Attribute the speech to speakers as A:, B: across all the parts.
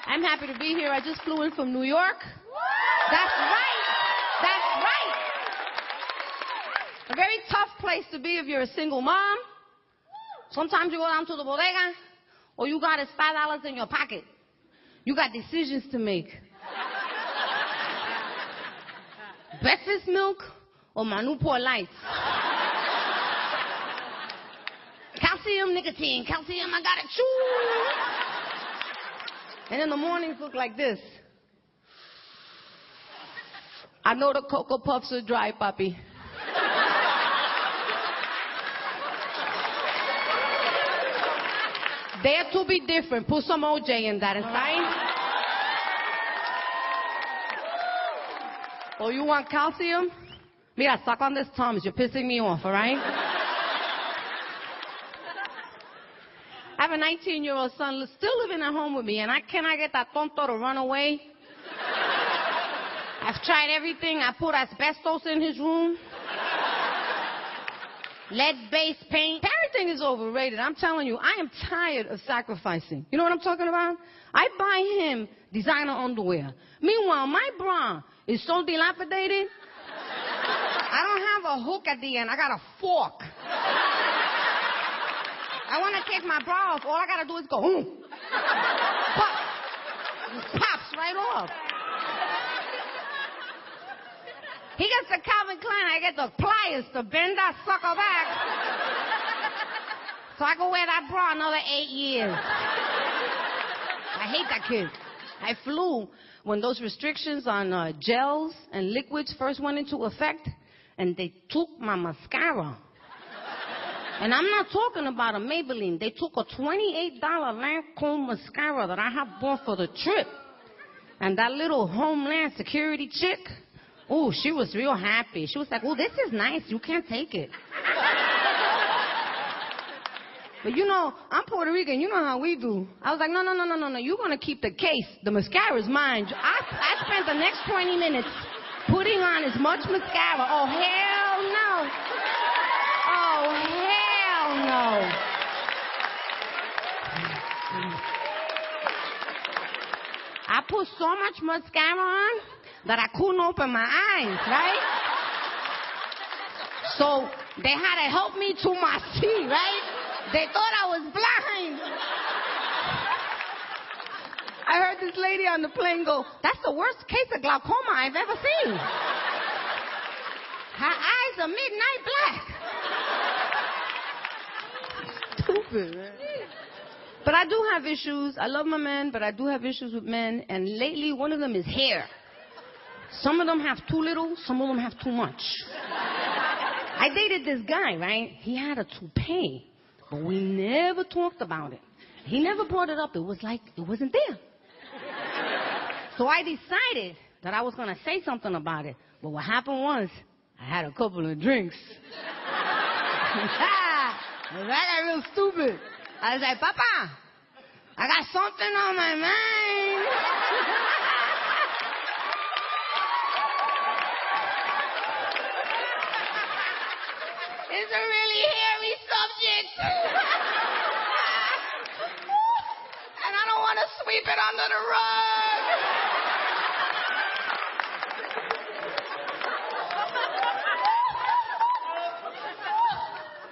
A: I'm happy to be here. I just flew in from New York. That's right. That's right. A very tough place to be if you're a single mom. Sometimes you go down to the bodega, or you got $5 in your pocket. You got decisions to make. Breakfast milk or my Newport Lights? Calcium, nicotine. Calcium, I got it. Choo. And then the mornings look like this. I know the Cocoa Puffs are dry, Papi. Dare to be different. Put some OJ in that, it's fine. Oh, you want calcium? Mira, suck on this Tums. You're pissing me off, all right? I have a 19-year-old son still living at home with me, and can I get that tonto to run away? I've tried everything. I put asbestos in his room. Lead-based paint. Parenting is overrated. I'm telling you, I am tired of sacrificing. You know what I'm talking about? I buy him designer underwear. Meanwhile, my bra is so dilapidated, I don't have a hook at the end. I got a fork. I want to take my bra off. All I got to do is go, pop. It pops right off. He gets the Calvin Klein. I get the pliers to bend that sucker back. So I can wear that bra another 8 years. I hate that kid. I flew when those restrictions on gels and liquids first went into effect, and they took my mascara. And I'm not talking about a Maybelline. They took a $28 Lancome mascara that I have bought for the trip. And that little Homeland Security chick, oh, she was real happy. She was like, oh, this is nice. You can't take it. But you know, I'm Puerto Rican. You know how we do. I was like, no. You're going to keep the case. The mascara's mine. I spent the next 20 minutes putting on as much mascara. Oh, hell no. Oh, hell no. I put so much mascara on that I couldn't open my eyes, right? So they had to help me to my seat, right? They thought I was blind. I heard this lady on the plane go, that's the worst case of glaucoma I've ever seen. Her eyes are midnight black. Stupid, man. But I do have issues. I love my men, but I do have issues with men. And lately, one of them is hair. Some of them have too little, some of them have too much. I dated this guy, right? He had a toupee, but we never talked about it. He never brought it up. It was like it wasn't there. So I decided that I was going to say something about it. But what happened was, I had a couple of drinks. I got real stupid. I was like, Papa, I got something on my mind. It's a really hairy subject. And I don't want to sweep it under the rug.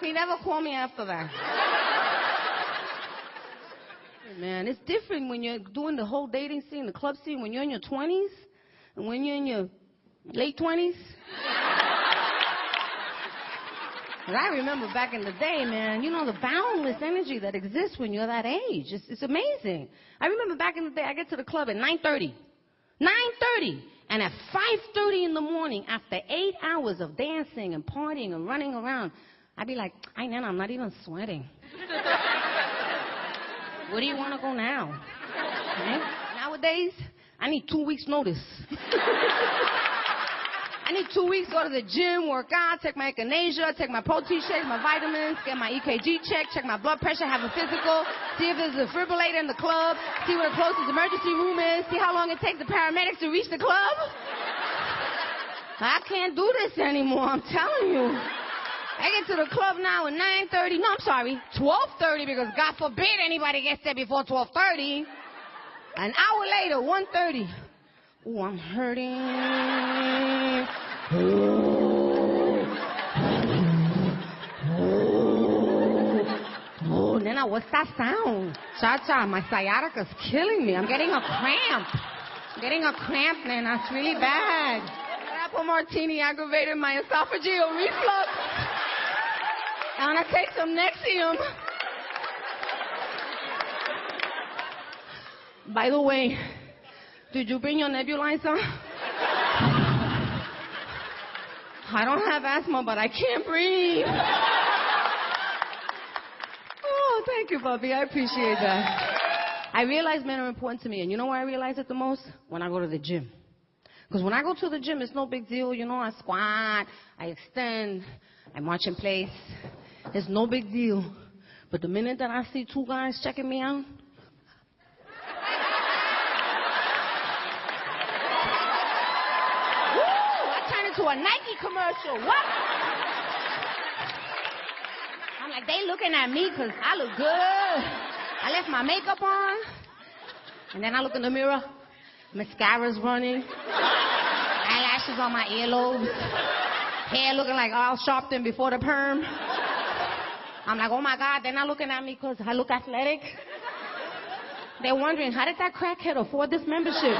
A: He never called me after that. Man, it's different when you're doing the whole dating scene, the club scene, when you're in your 20s and when you're in your late 20s. And I remember back in the day, man, you know, the boundless energy that exists when you're that age. It's amazing. I remember back in the day, I get to the club at 9:30. 9:30. And at 5:30 in the morning, after 8 hours of dancing and partying and running around, I'd be like, ay, nena, I'm not even sweating. Where do you want to go now? Okay? Nowadays, I need 2 weeks' notice. I need 2 weeks to go to the gym, work out, take my echinacea, take my protein shakes, my vitamins, get my EKG checked, check my blood pressure, have a physical, see if there's a defibrillator in the club, see where the closest emergency room is, see how long it takes the paramedics to reach the club. I can't do this anymore, I'm telling you. I get to the club now at 9:30. No, I'm sorry, 12:30, because God forbid anybody gets there before 12:30. An hour later, 1:30. Oh, I'm hurting. Oh, Nana, what's that sound? Cha-cha, my sciatica's killing me. I'm getting a cramp. Nana. It's really bad. Apple martini aggravated my esophageal reflux. I'm gonna take some Nexium. By the way, did you bring your nebulizer? I don't have asthma, but I can't breathe. Oh, thank you, Bubby. I appreciate that. I realize men are important to me, and you know where I realize it the most? When I go to the gym. Because when I go to the gym, it's no big deal. You know, I squat, I extend, I march in place. It's no big deal. But the minute that I see two guys checking me out, to a Nike commercial. What? I'm like, they looking at me because I look good. I left my makeup on. And then I look in the mirror. Mascara's running. Eyelashes on my earlobes. Hair looking like all sharpened before the perm. I'm like, oh my God, they're not looking at me because I look athletic. They're wondering, how did that crackhead afford this membership?